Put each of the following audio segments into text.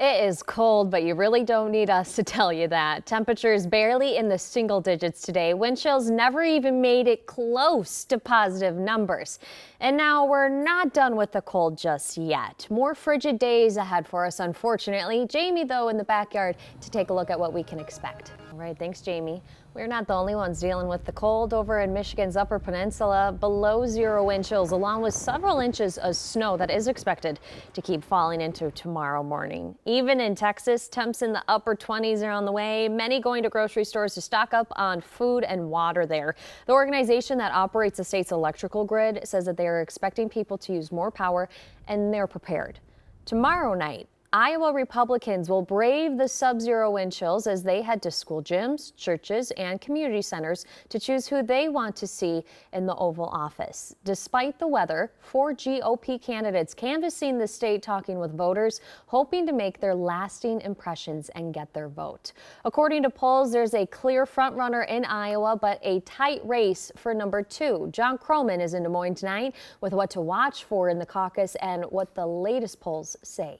It is cold, but you really don't need us to tell you that. Temperatures barely in the single digits today. Wind chills never even made it close to positive numbers. And now we're not done with the cold just yet. More frigid days ahead for us, unfortunately. Jamie, though, in the backyard to take a look at what we can expect. All right, thanks, Jamie. We're not the only ones dealing with the cold over in Michigan's Upper Peninsula. Below zero wind chills, along with several inches of snow that is expected to keep falling into tomorrow morning. Even in Texas, temps in the upper 20s are on the way. Many going to grocery stores to stock up on food and water there. The organization that operates the state's electrical grid says that they are expecting people to use more power, and they're prepared. Tomorrow night, Iowa Republicans will brave the sub-zero wind chills as they head to school gyms, churches, and community centers to choose who they want to see in the Oval Office. Despite the weather, 4 GOP candidates canvassing the state, talking with voters, hoping to make their lasting impressions and get their vote. According to polls, there's a clear frontrunner in Iowa, but a tight race for number 2. John Croman is in Des Moines tonight with what to watch for in the caucus and what the latest polls say.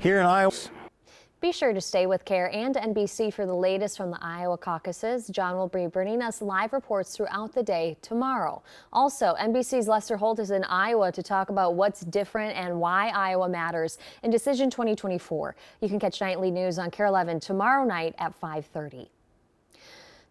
Here in Iowa. Be sure to stay with KARE and NBC for the latest from the Iowa caucuses. John will be bringing us live reports throughout the day tomorrow. Also, NBC's Lester Holt is in Iowa to talk about what's different and why Iowa matters in Decision 2024. You can catch nightly news on KARE 11 tomorrow night at 5:30.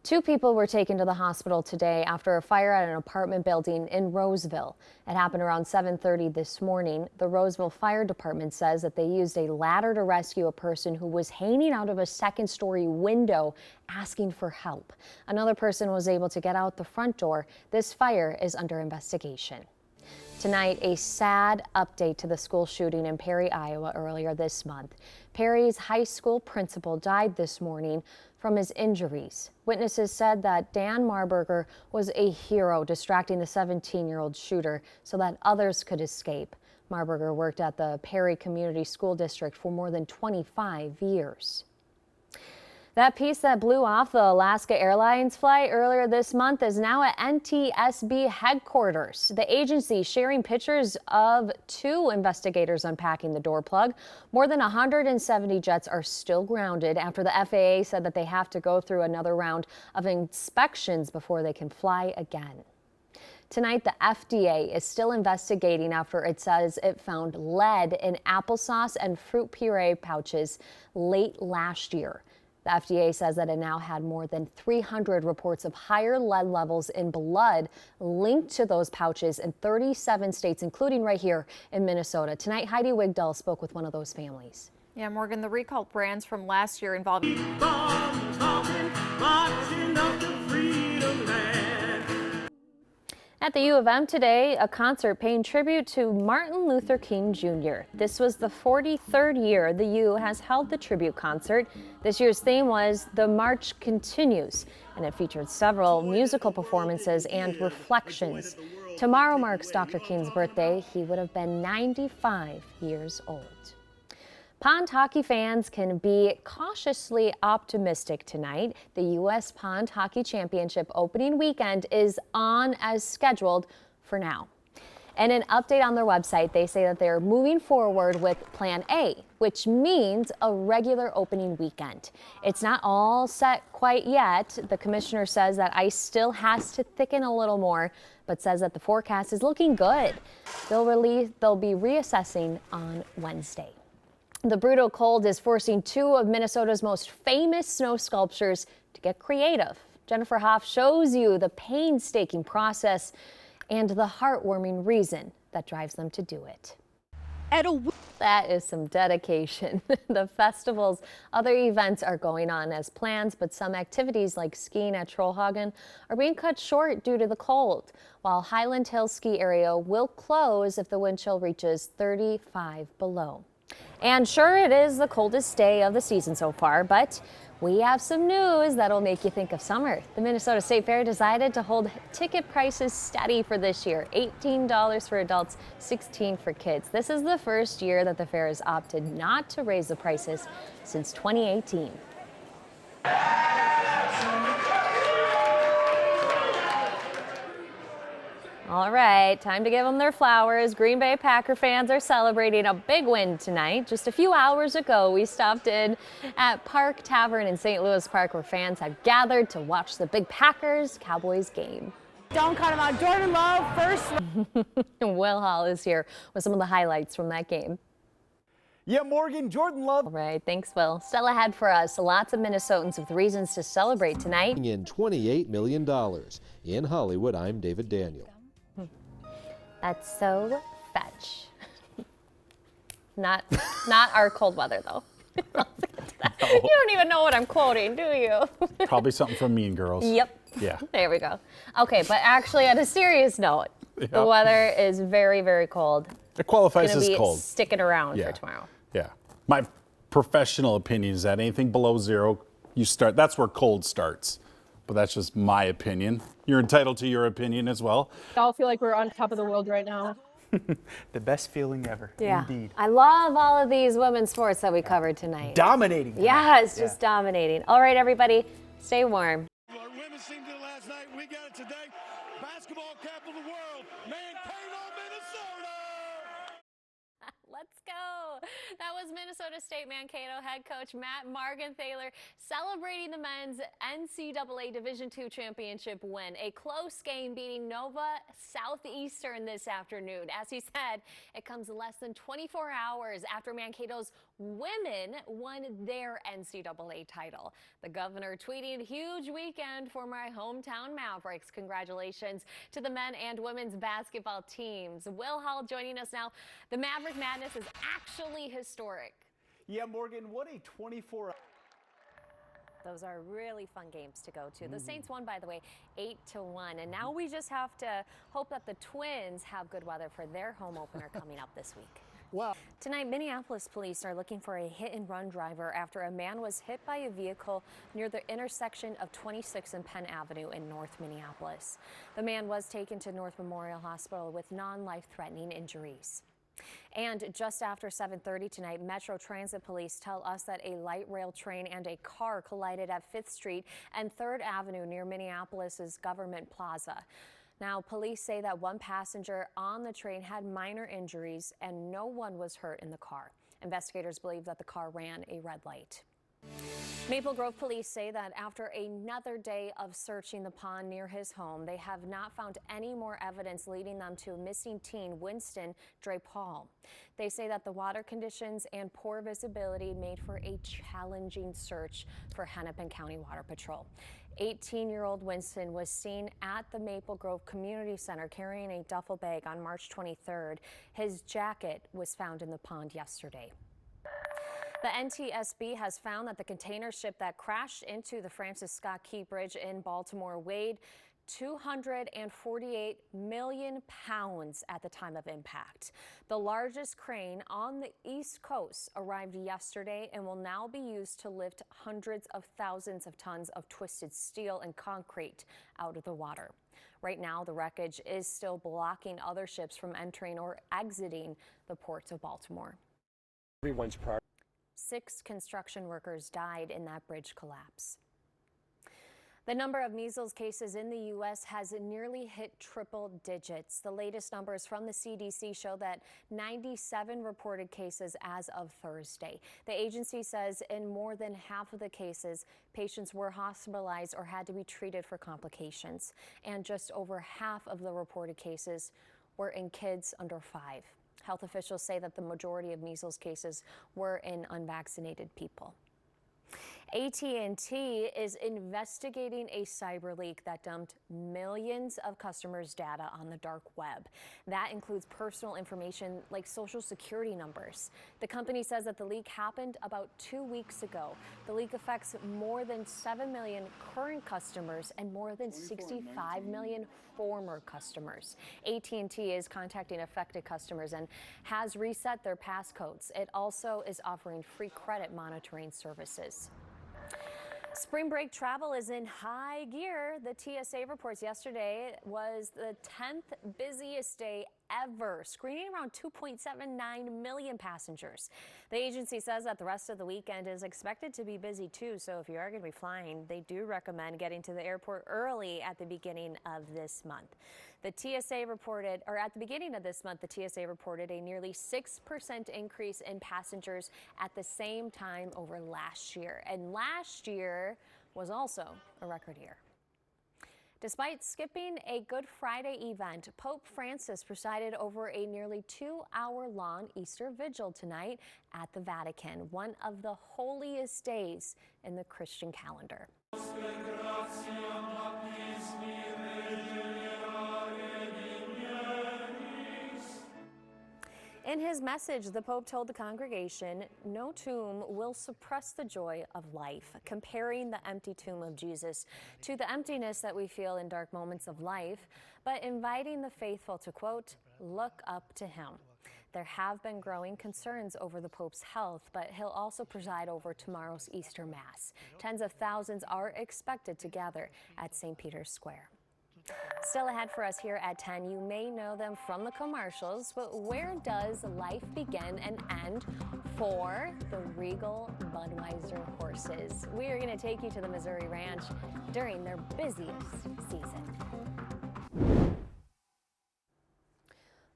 2 people were taken to the hospital today after a fire at an apartment building in Roseville. It happened around 7:30 this morning. The Roseville Fire Department says that they used a ladder to rescue a person who was hanging out of a second-story window asking for help. Another person was able to get out the front door. This fire is under investigation. Tonight, a sad update to the school shooting in Perry, Iowa earlier this month. Perry's high school principal died this morning from his injuries. Witnesses said that Dan Marburger was a hero, distracting the 17-year-old shooter so that others could escape. Marburger worked at the Perry Community School District for more than 25 years. That piece that blew off the Alaska Airlines flight earlier this month is now at NTSB headquarters. The agency sharing pictures of 2 investigators unpacking the door plug. More than 170 jets are still grounded after the FAA said that they have to go through another round of inspections before they can fly again. Tonight, the FDA is still investigating after it says it found lead in applesauce and fruit puree pouches late last year. The FDA says that it now had more than 300 reports of higher lead levels in blood linked to those pouches in 37 states, including right here in Minnesota. Tonight, Heidi Wigdahl spoke with one of those families. Yeah, Morgan, the recalled brands from last year involving At the U of M today, a concert paying tribute to Martin Luther King Jr. This was the 43rd year the U has held the tribute concert. This year's theme was "The March Continues," and it featured several musical performances and reflections. Tomorrow marks Dr. King's birthday. He would have been 95 years old. Pond hockey fans can be cautiously optimistic tonight. The U.S. Pond Hockey Championship opening weekend is on as scheduled for now. In an update on their website, they say that they're moving forward with Plan A, which means a regular opening weekend. It's not all set quite yet. The commissioner says that ice still has to thicken a little more, but says that the forecast is looking good. They'll be reassessing on Wednesday. The brutal cold is forcing 2 of Minnesota's most famous snow sculptures to get creative. Jennifer Hoff shows you the painstaking process and the heartwarming reason that drives them to do it. That is some dedication. The festival's other events are going on as planned, but some activities like skiing at Trollhagen are being cut short due to the cold, while Highland Hills Ski Area will close if the wind chill reaches 35 below. And sure, it is the coldest day of the season so far, but we have some news that'll make you think of summer. The Minnesota State Fair decided to hold ticket prices steady for this year. $18 for adults, $16 for kids. This is the first year that the fair has opted not to raise the prices since 2018. All right, time to give them their flowers. Green Bay Packer fans are celebrating a big win tonight. Just a few hours ago, we stopped in at Park Tavern in St. Louis Park, where fans had gathered to watch the big Packers-Cowboys game. Don't cut him out. Jordan Love, first. Will Hall is here with some of the highlights from that game. Yeah, Morgan, Jordan Love. All right, thanks, Will. Still ahead for us, lots of Minnesotans with reasons to celebrate tonight. In $28 million. In Hollywood, I'm David Daniel. That's so fetch. Not our cold weather, though. No. You don't even know what I'm quoting, do you? Probably something from Mean Girls. Yep. Yeah. There we go. Okay, but actually, on a serious note, the weather is very, very cold. It qualifies It's as gonna be cold. sticking around Yeah. for tomorrow. Yeah. My professional opinion is that anything below zero, that's where cold starts. But that's just my opinion. You're entitled to your opinion as well. I all feel like we're on top of the world right now. The best feeling ever. Yeah. Indeed. I love all of these women's sports that we covered tonight. Dominating. Yes, just dominating. All right, everybody, stay warm. Our women's team did it last night. We got it today. Basketball capital of the world. Mankato, Minnesota. Let's go. That was Minnesota State Mankato head coach Matt Morgenthaler celebrating the men's NCAA Division II championship win. A close game beating Nova Southeastern this afternoon. As he said, it comes less than 24 hours after Mankato's women won their NCAA title. The governor tweeting, "Huge weekend for my hometown Mavericks. Congratulations to the men and women's basketball teams." Will Hall joining us now. The Maverick Madness is actually historic. Yeah, Morgan, what a 24 Those are really fun games to go to. The Saints won, by the way, 8-1. And now we just have to hope that the Twins have good weather for their home opener coming up this week. Wow. Tonight, Minneapolis police are looking for a hit-and-run driver after a man was hit by a vehicle near the intersection of 26th and Penn Avenue in North Minneapolis. The man was taken to North Memorial Hospital with non-life-threatening injuries. And just after 7:30 tonight, Metro Transit Police tell us that a light rail train and a car collided at 5th Street and 3rd Avenue near Minneapolis's Government Plaza. Now, police say that one passenger on the train had minor injuries and no one was hurt in the car. Investigators believe that the car ran a red light. Maple Grove police say that after another day of searching the pond near his home, they have not found any more evidence leading them to missing teen Winston Drape Hall. They say that the water conditions and poor visibility made for a challenging search for Hennepin County Water Patrol. 18-year-old Winston was seen at the Maple Grove Community Center carrying a duffel bag on March 23rd. His jacket was found in the pond yesterday. The NTSB has found that the container ship that crashed into the Francis Scott Key Bridge in Baltimore weighed 248 million pounds at the time of impact. The largest crane on the East Coast arrived yesterday and will now be used to lift hundreds of thousands of tons of twisted steel and concrete out of the water. Right now, the wreckage is still blocking other ships from entering or exiting the ports of Baltimore. Everyone's proud. 6 construction workers died in that bridge collapse. The number of measles cases in the U.S. has nearly hit triple digits. The latest numbers from the CDC show that 97 reported cases as of Thursday. The agency says in more than half of the cases, patients were hospitalized or had to be treated for complications. And just over half of the reported cases were in kids under 5. Health officials say that the majority of measles cases were in unvaccinated people. AT&T is investigating a cyber leak that dumped millions of customers' data on the dark web. That includes personal information like social security numbers. The company says that the leak happened about 2 weeks ago. The leak affects more than 7 million current customers and more than 65 million former customers. AT&T is contacting affected customers and has reset their passcodes. It also is offering free credit monitoring services. Spring break travel is in high gear. The TSA reports yesterday was the 10th busiest day ever, screening around 2.79 million passengers. The agency says that the rest of the weekend is expected to be busy too, so if you are going to be flying, they do recommend getting to the airport early at the beginning of this month. The TSA reported, or at the beginning of this month, the TSA reported a nearly 6% increase in passengers at the same time over last year. And last year was also a record year. Despite skipping a Good Friday event, Pope Francis presided over a nearly 2-hour-long Easter vigil tonight at the Vatican, one of the holiest days in the Christian calendar. In his message, the Pope told the congregation, no tomb will suppress the joy of life, comparing the empty tomb of Jesus to the emptiness that we feel in dark moments of life, but inviting the faithful to, quote, look up to him. There have been growing concerns over the Pope's health, but he'll also preside over tomorrow's Easter Mass. Tens of thousands are expected to gather at St. Peter's Square. Still ahead for us here at 10, you may know them from the commercials, but where does life begin and end for the Regal Budweiser horses? We are going to take you to the Missouri Ranch during their busiest season.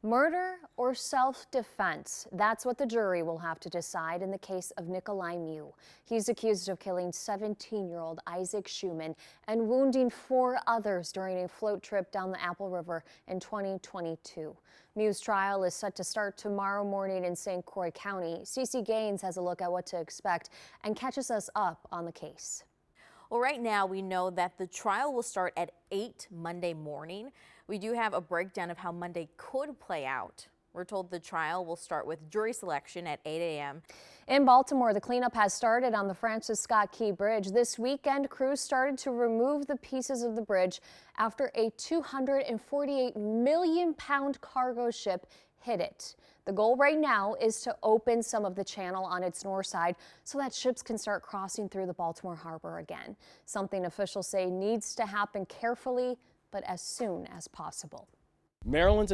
Murder or self-defense? That's what the jury will have to decide in the case of Nikolai Mew. He's accused of killing 17-year-old Isaac Schumann and wounding 4 others during a float trip down the Apple River in 2022. Mew's trial is set to start tomorrow morning in St. Croix County. Cece Gaines has a look at what to expect and catches us up on the case. Well, right now we know that the trial will start at 8 Monday morning. We do have a breakdown of how Monday could play out. We're told the trial will start with jury selection at 8 a.m. In Baltimore, the cleanup has started on the Francis Scott Key Bridge. This weekend, crews started to remove the pieces of the bridge after a 248 million pound cargo ship hit it. The goal right now is to open some of the channel on its north side so that ships can start crossing through the Baltimore harbor again. Something officials say needs to happen carefully, but as soon as possible. Maryland's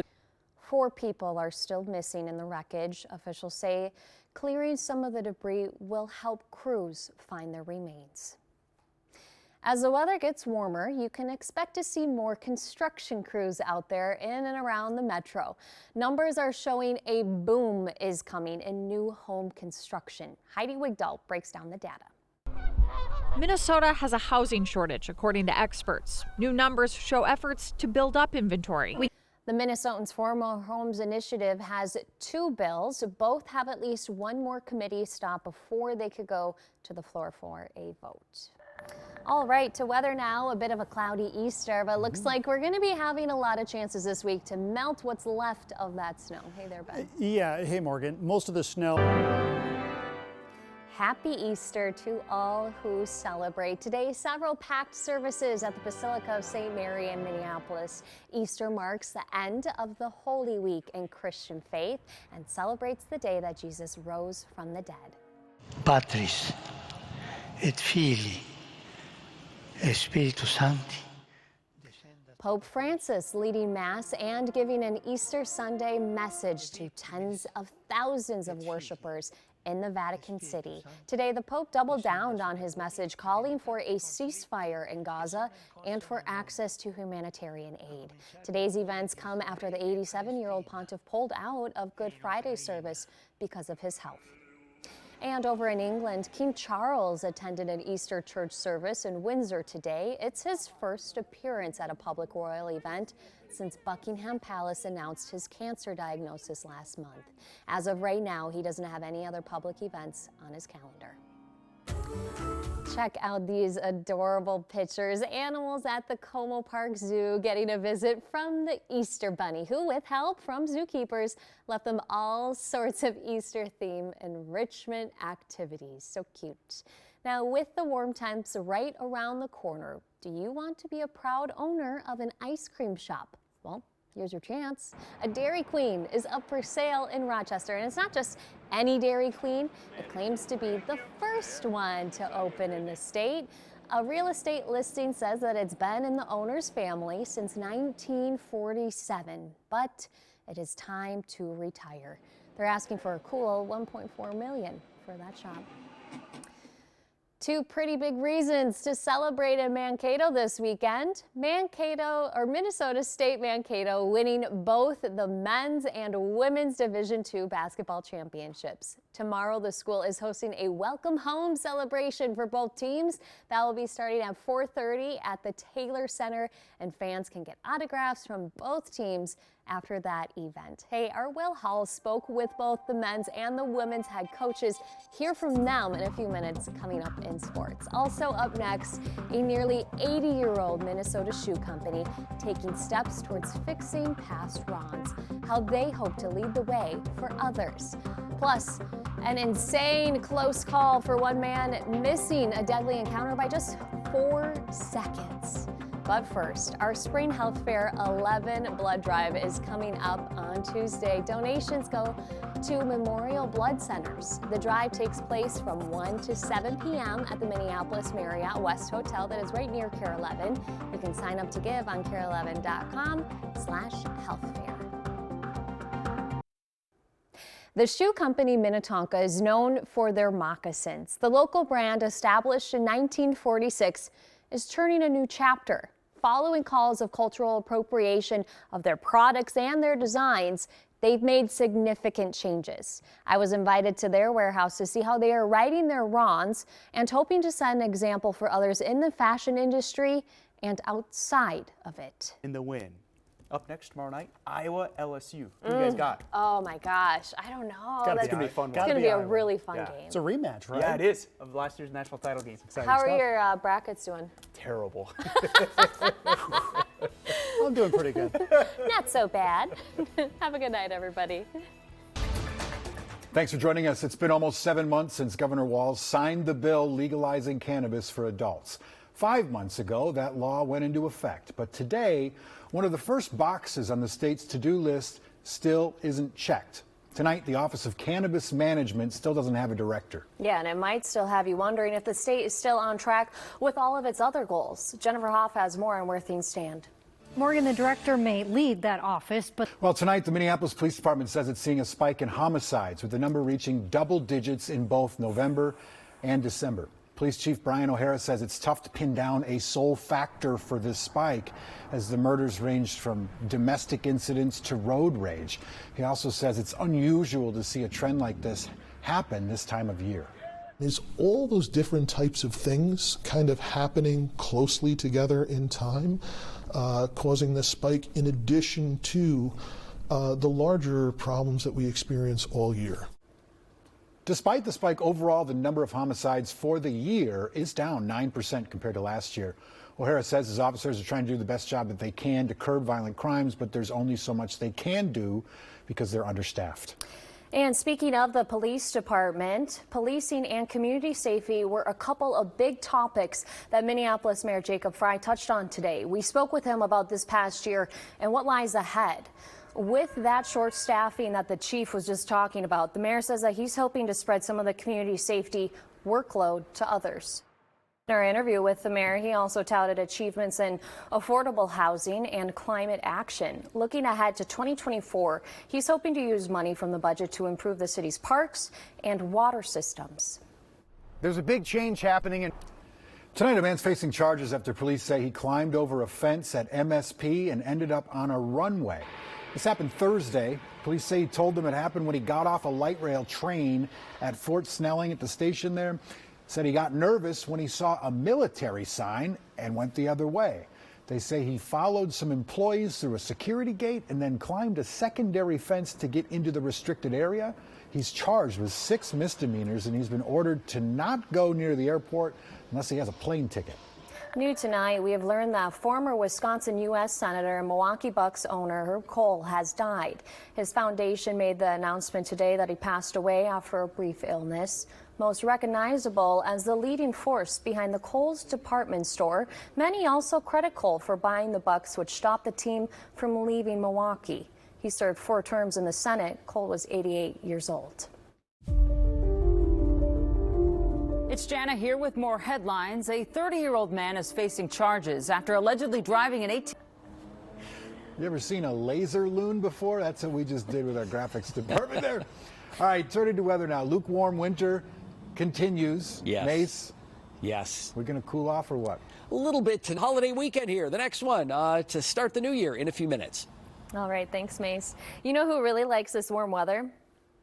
4 people are still missing in the wreckage. Officials say clearing some of the debris will help crews find their remains. As the weather gets warmer, you can expect to see more construction crews out there in and around the metro. Numbers are showing a boom is coming in new home construction. Heidi Wigdahl breaks down the data. Minnesota has a housing shortage, according to experts. New numbers show efforts to build up inventory. The Minnesotans for More Homes Initiative has 2 bills. Both have at least one more committee stop before they could go to the floor for a vote. All right, to weather now, a bit of a cloudy Easter, but looks like we're going to be having a lot of chances this week to melt what's left of that snow. Hey there, Ben. Yeah, hey Morgan. Most of the snow. Happy Easter to all who celebrate. Today, several packed services at the Basilica of St. Mary in Minneapolis. Easter marks the end of the Holy Week in Christian faith and celebrates the day that Jesus rose from the dead. Patris et Filii et Spiritus Sancti. Pope Francis leading Mass and giving an Easter Sunday message to tens of thousands of worshipers in the Vatican City. Today, the Pope doubled down on his message, calling for a ceasefire in Gaza and for access to humanitarian aid. Today's events come after the 87-year-old pontiff pulled out of Good Friday service because of his health. And over in England, King Charles attended an Easter church service in Windsor today. It's his first appearance at a public royal event since Buckingham Palace announced his cancer diagnosis last month. As of right now, he doesn't have any other public events on his calendar. Check out these adorable pictures. Animals at the Como Park Zoo getting a visit from the Easter Bunny, who, with help from zookeepers, left them all sorts of Easter theme enrichment activities. So cute. Now, with the warm temps right around the corner, do you want to be a proud owner of an ice cream shop? Well, here's your chance. A Dairy Queen is up for sale in Rochester, and it's not just any Dairy Queen. It claims to be the first one to open in the state. A real estate listing says that it's been in the owner's family since 1947, but it is time to retire. They're asking for a cool $1.4 million for that shop. Two pretty big reasons to celebrate in Mankato this weekend. Minnesota State Mankato winning both the men's and women's Division II basketball championships. Tomorrow, the school is hosting a welcome home celebration for both teams. That will be starting at 4:30 at the Taylor Center, and fans can get autographs from both teams after that event. Hey, our Will Hall spoke with both the men's and the women's head coaches. Hear from them in a few minutes coming up in sports. Also up next, a nearly 80-year-old Minnesota shoe company taking steps towards fixing past wrongs, how they hope to lead the way for others. Plus, an insane close call for one man missing a deadly encounter by just 4 seconds. But first, our Spring Health Fair 11 blood drive is coming up on Tuesday. Donations go to Memorial Blood Centers. The drive takes place from 1 to 7 p.m. at the Minneapolis Marriott West Hotel that is right near Care 11. You can sign up to give on care11.com/healthfair. The shoe company Minnetonka is known for their moccasins. The local brand, established in 1946, is turning a new chapter. Following calls of cultural appropriation of their products and their designs, they've made significant changes. I was invited to their warehouse to see how they are righting their wrongs and hoping to set an example for others in the fashion industry and outside of it. In the win. Up next tomorrow night, Iowa LSU. Who you guys got? Oh my gosh, I don't know. It's gonna be a fun one. It's gonna be a really fun game. It's a rematch, right? Yeah, it is, of last year's national title game. Exciting How stuff. are your brackets doing? Terrible. I'm doing pretty good. Not so bad. Have a good night, everybody. Thanks for joining us. It's been almost 7 months since Governor Walz signed the bill legalizing cannabis for adults. 5 months ago, that law went into effect. But today, one of the first boxes on the state's to-do list still isn't checked. Tonight, the Office of Cannabis Management still doesn't have a director. Yeah, and it might still have you wondering if the state is still on track with all of its other goals. Jennifer Hoff has more on where things stand. Morgan, the director may lead that office, but... Well, tonight, the Minneapolis Police Department says it's seeing a spike in homicides, with the number reaching double digits in both November and December. Police Chief Brian O'Hara says it's tough to pin down a sole factor for this spike, as the murders ranged from domestic incidents to road rage. He also says it's unusual to see a trend like this happen this time of year. Is all those different types of things kind of happening closely together in time, causing this spike, in addition to the larger problems that we experience all year? Despite the spike overall, the number of homicides for the year is down 9% compared to last year. O'Hara says his officers are trying to do the best job that they can to curb violent crimes, but there's only so much they can do because they're understaffed. And speaking of the police department, policing and community safety were a couple of big topics that Minneapolis Mayor Jacob Frey touched on today. We spoke with him about this past year and what lies ahead. With that short staffing that the chief was just talking about, the mayor says that he's hoping to spread some of the community safety workload to others. In our interview with the mayor, he also touted achievements in affordable housing and climate action. Looking ahead to 2024, he's hoping to use money from the budget to improve the city's parks and water systems. There's a big change happening. Tonight, a man's facing charges after police say he climbed over a fence at MSP and ended up on a runway. This happened Thursday. Police say he told them it happened when he got off a light rail train at Fort Snelling at the station there. Said he got nervous when he saw a military sign and went the other way. They say he followed some employees through a security gate and then climbed a secondary fence to get into the restricted area. He's charged with 6 misdemeanors, and he's been ordered to not go near the airport unless he has a plane ticket. New tonight, we have learned that former Wisconsin U.S. Senator and Milwaukee Bucks owner Herb Kohl has died. His foundation made the announcement today that he passed away after a brief illness. Most recognizable as the leading force behind the Kohl's department store, many also credit Kohl for buying the Bucks, which stopped the team from leaving Milwaukee. He served 4 terms in the Senate. Kohl was 88 years old. It's Jana here with more headlines. A 30-year-old man is facing charges after allegedly driving an 18. You ever seen a laser loon before? That's what we just did with our graphics department there. All right, turning to weather now. Lukewarm winter continues. Yes. Mace, Yes. We're going to cool off or what? A little bit to holiday weekend here. The next one to start the new year in a few minutes. All right, thanks, Mace. You know who really likes this warm weather?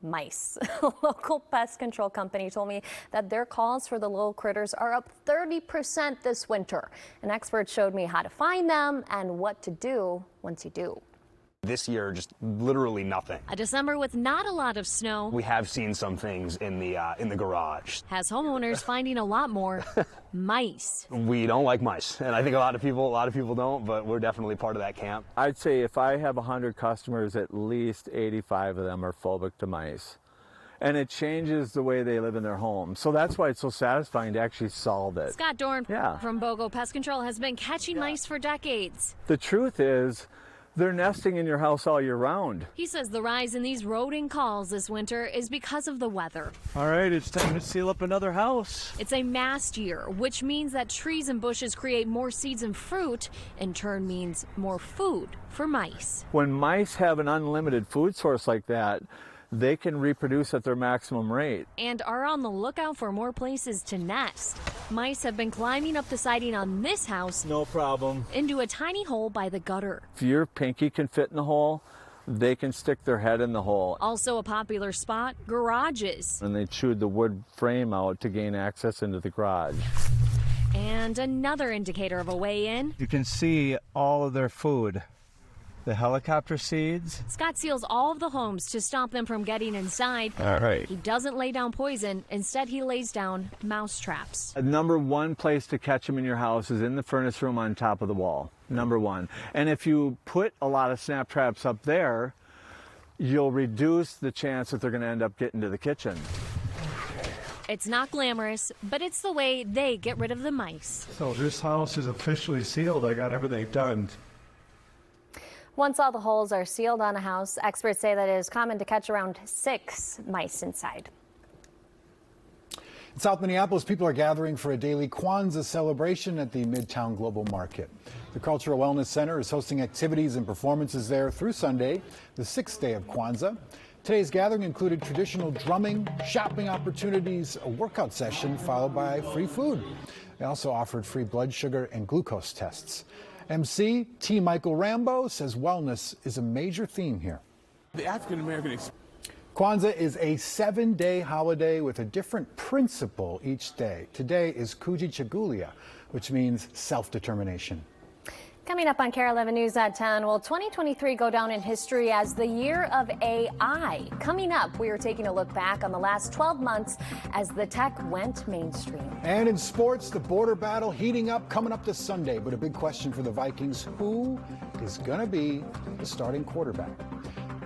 Mice. A local pest control company told me that their calls for the little critters are up 30% this winter. An expert showed me how to find them and what to do once you do. This year, just literally nothing. A December with not a lot of snow. We have seen some things in the garage. Has homeowners finding a lot more mice. We don't like mice, and I think a lot of people don't, but we're definitely part of that camp. I'd say if I have 100 customers, at least 85 of them are phobic to mice. And it changes the way they live in their home. So that's why it's so satisfying to actually solve it. Scott Dorn from BOGO Pest Control has been catching mice for decades. The truth is, they're nesting in your house all year round. He says the rise in these rodent calls this winter is because of the weather. All right, it's time to seal up another house. It's a mast year, which means that trees and bushes create more seeds and fruit, in turn means more food for mice. When mice have an unlimited food source like that, they can reproduce at their maximum rate. And are on the lookout for more places to nest. Mice have been climbing up the siding on this house. No problem. Into a tiny hole by the gutter. If your pinky can fit in the hole, they can stick their head in the hole. Also a popular spot, garages. And they chewed the wood frame out to gain access into the garage. And another indicator of a way in. You can see all of their food. The helicopter seeds. Scott seals all of the homes to stop them from getting inside. All right. He doesn't lay down poison. Instead, he lays down mouse traps. Number one place to catch them in your house is in the furnace room on top of the wall. Number one. And if you put a lot of snap traps up there, you'll reduce the chance that they're going to end up getting to the kitchen. It's not glamorous, but it's the way they get rid of the mice. So this house is officially sealed. I got everything done. Once all the holes are sealed on a house, experts say that it is common to catch around 6 mice inside. In South Minneapolis, people are gathering for a daily Kwanzaa celebration at the Midtown Global Market. The Cultural Wellness Center is hosting activities and performances there through Sunday, the 6th day of Kwanzaa. Today's gathering included traditional drumming, shopping opportunities, a workout session, followed by free food. They also offered free blood sugar and glucose tests. MC T. Michael Rambo says wellness is a major theme here. The African-American experience. Kwanzaa is a 7-day holiday with a different principle each day. Today is Kujichagulia, which means self-determination. Coming up on KARE 11 News at 10, will 2023 go down in history as the year of AI? Coming up, we are taking a look back on the last 12 months as the tech went mainstream. And in sports, the border battle heating up coming up this Sunday. But a big question for the Vikings, who is going to be the starting quarterback?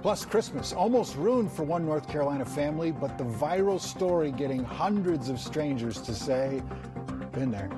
Plus, Christmas almost ruined for one North Carolina family, but the viral story getting hundreds of strangers to say, been there.